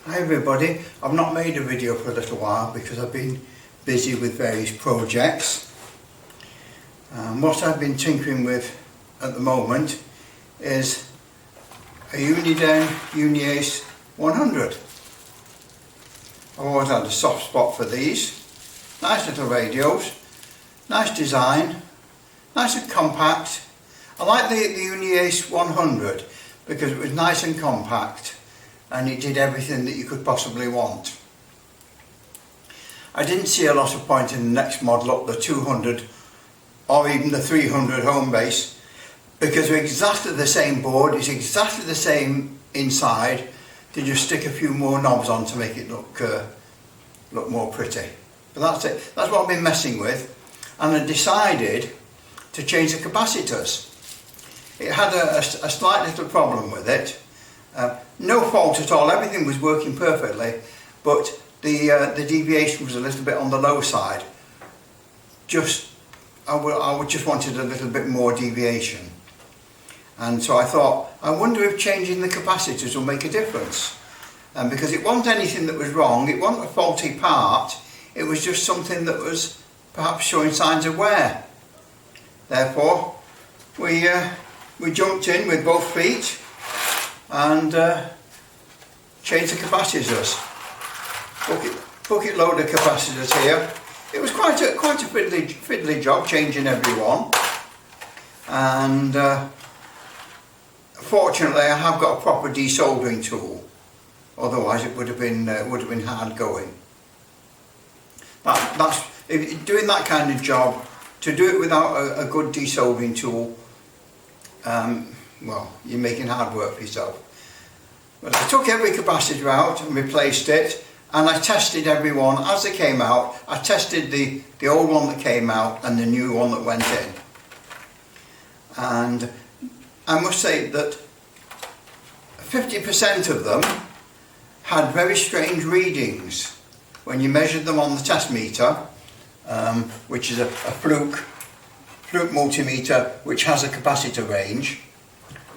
Hi everybody, I've not made a video for a little while because I've been busy with various projects. What I've been tinkering with at the moment is a Uniden Uniace 100. I've always had a soft spot for these. Nice little radios, nice design, nice and compact. I like the Uniace 100 because it was nice and compact and it did everything that you could possibly want. I didn't see a lot of point in the next model up, the 200 or even the 300 home base, because they're exactly the same board, it's exactly the same inside. They just stick a few more knobs on to make it look more pretty. But that's it. That's what I've been messing with, and I decided to change the capacitors. It had a slight little problem with it. No fault at all, everything was working perfectly, but the deviation was a little bit on the low side. I just wanted a little bit more deviation. And so I thought, I wonder if changing the capacitors will make a difference. Because it wasn't anything that was wrong, it wasn't a faulty part, it was just something that was perhaps showing signs of wear. Therefore, we jumped in with both feet and changed the capacitors. Bucket load of capacitors here. It was quite a fiddly job changing every one. And fortunately, I have got a proper desoldering tool. Otherwise, it would have been hard going. Doing that kind of job, to do it without a good desoldering tool, well, you're making hard work for yourself. But I took every capacitor out and replaced it, and I tested every one as they came out. I tested the old one that came out and the new one that went in. And I must say that 50% of them had very strange readings when you measured them on the test meter, which is a fluke multimeter which has a capacitor range.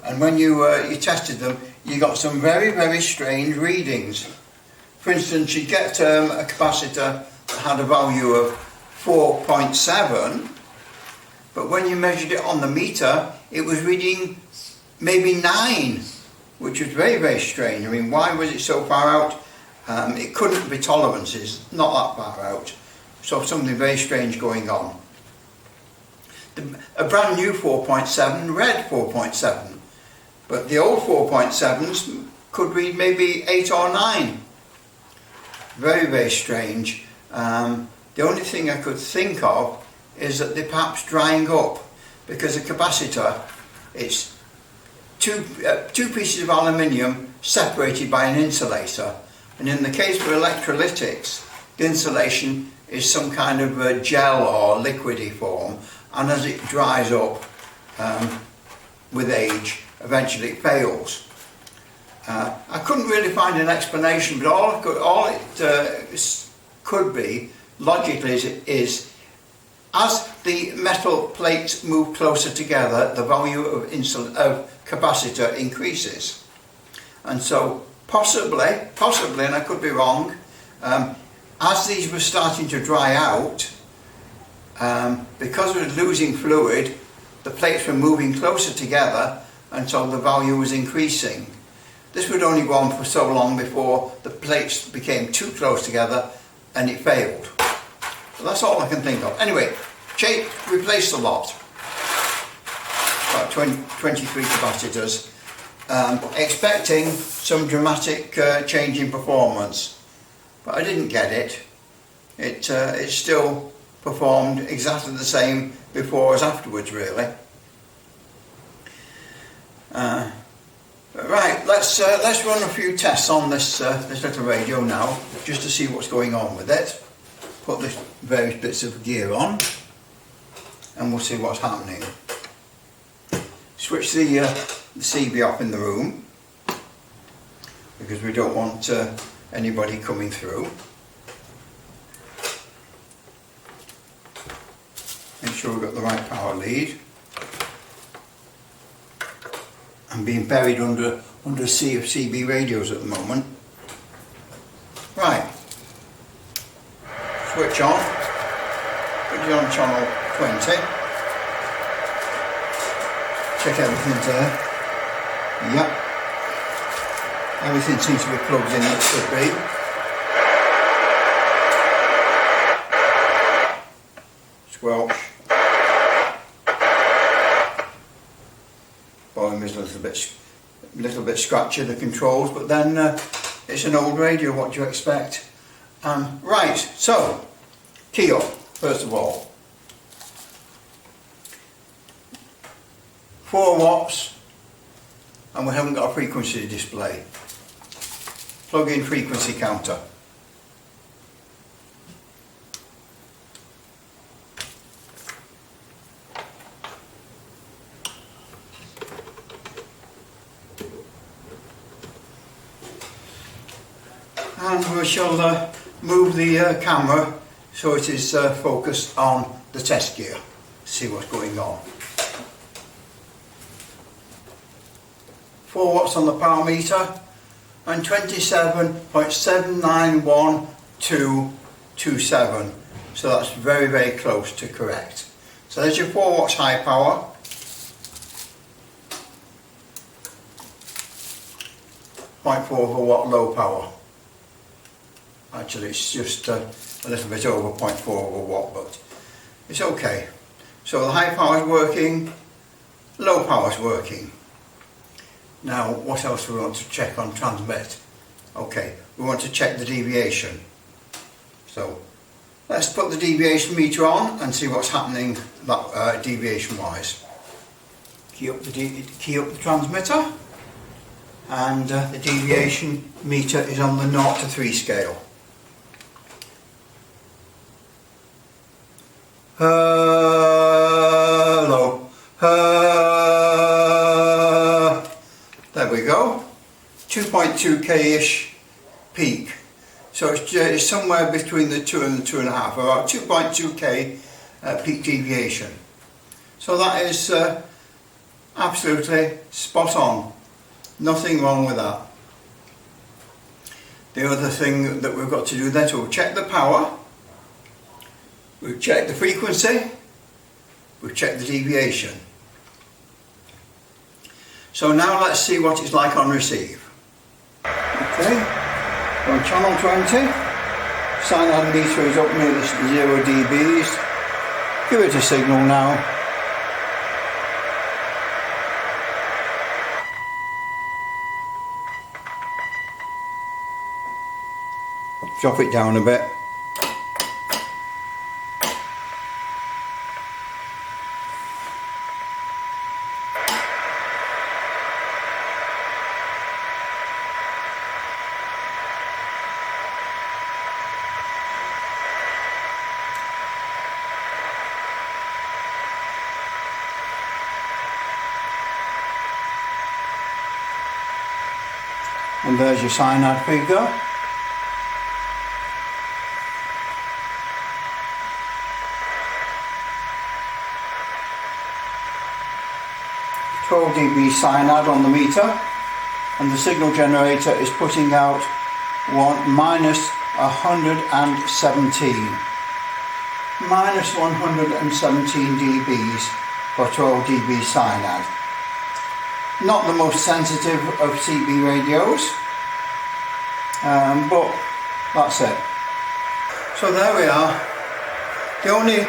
And when you tested them, you got some very strange readings. For instance, you get a capacitor that had a value of 4.7, but when you measured it on the meter, it was reading maybe 9, which was very strange. I mean, why was it so far out? It couldn't be tolerances, not that far out. So something very strange going on. A brand new 4.7 read 4.7, but the old 4.7s could read maybe 8 or 9. Very strange. The only thing I could think of is that they're perhaps drying up, because a capacitor, it's two pieces of aluminium separated by an insulator, and in the case of electrolytics, the insulation is some kind of a gel or liquidy form, and as it dries up with age, eventually it fails. I couldn't really find an explanation, but all it could be, logically, is as the metal plates move closer together, the value of capacitor increases. And so possibly, and I could be wrong, as these were starting to dry out, because it was losing fluid, the plates were moving closer together, and so the value was increasing. This would only go on for so long before the plates became too close together and it failed. So that's all I can think of. Anyway, replaced a lot. About 23 capacitors. Expecting some dramatic change in performance. But I didn't get it. It still performed exactly the same before as afterwards, really. Right, let's run a few tests on this little radio now, just to see what's going on with it. Put the various bits of gear on, and we'll see what's happening. Switch the CB off in the room, because we don't want anybody coming through. Make sure we've got the right power lead. I'm being buried under a sea of CB radios at the moment. Right, switch on, put it on channel 20, check everything's there, yep, everything seems to be plugged in that should be. Squelch, volume is a little bit scratchy, the controls, but then it's an old radio, what do you expect? Right, so, key up, first of all. 4 watts, and we haven't got a frequency display. Plug in frequency counter. And we shall move the camera so it is focused on the test gear, see what's going on. 4 watts on the power meter and 27.791227, so that's very, very close to correct. So there's your 4 watts high power. .4 watt low power. Actually it's just a little bit over 0.4 watt, but it's okay. So the high power is working, low power is working. Now what else do we want to check on transmit? Okay, we want to check the deviation. So let's put the deviation meter on and see what's happening deviation wise. Key up the transmitter, and the deviation meter is on the 0 to 3 scale. Hello. There we go. 2.2k-ish peak. So it's somewhere between the 2 and the 2.5, about 2.2k peak deviation. So that is absolutely spot on. Nothing wrong with that. The other thing that we've got to do then is we'll check the power. We've checked the frequency, we've checked the deviation. So now let's see what it's like on receive. Okay, on channel 20, cyanide meter is up near the 0 dBs. Give it a signal now. Drop it down a bit. And there's your cyanide figure. dB cyanide on the meter, and the signal generator is putting out minus 117. Minus 117 dBs for 12 dB cyanide. Not the most sensitive of CB radios, but that's it. So there we are. The only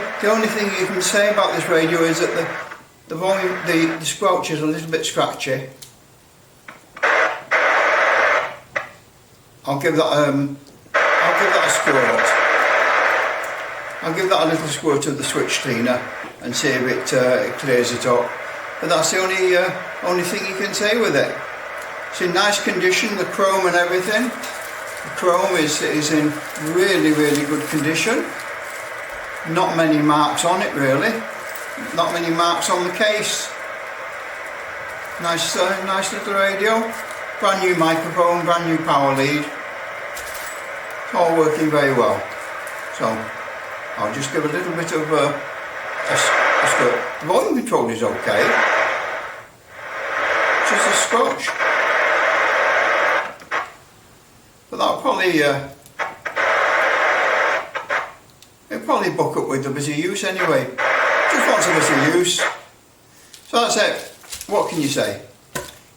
thing you can say about this radio is that the volume, the squelch is a little bit scratchy. I'll give that a squirt. I'll give that a little squirt of the switch cleaner and see if it clears it up. But that's the only thing you can say with it. It's in nice condition, the chrome and everything. The chrome is in really, really good condition. Not many marks on it really. Not many marks on the case. Nice little radio. Brand new microphone, brand new power lead. It's all working very well. So I'll just give a little bit of a squirt. The volume control is okay. Just a scotch. But that'll probably probably buck up with a bit of use anyway. Just wants a bit of use. So that's it. What can you say?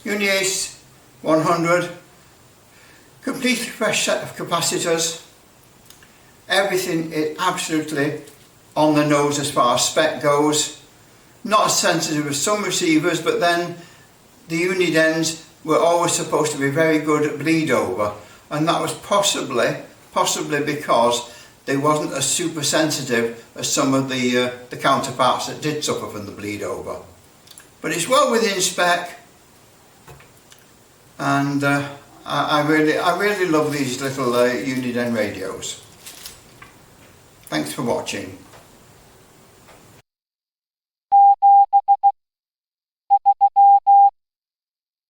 Uniace 100. Completely fresh set of capacitors. Everything is absolutely on the nose as far as spec goes. Not as sensitive as some receivers, but then the Unidens were always supposed to be very good at bleed over, and that was possibly because they wasn't as super sensitive as some of the counterparts that did suffer from the bleed over. But it's well within spec, and I really love these little Uniden radios. Thanks for watching.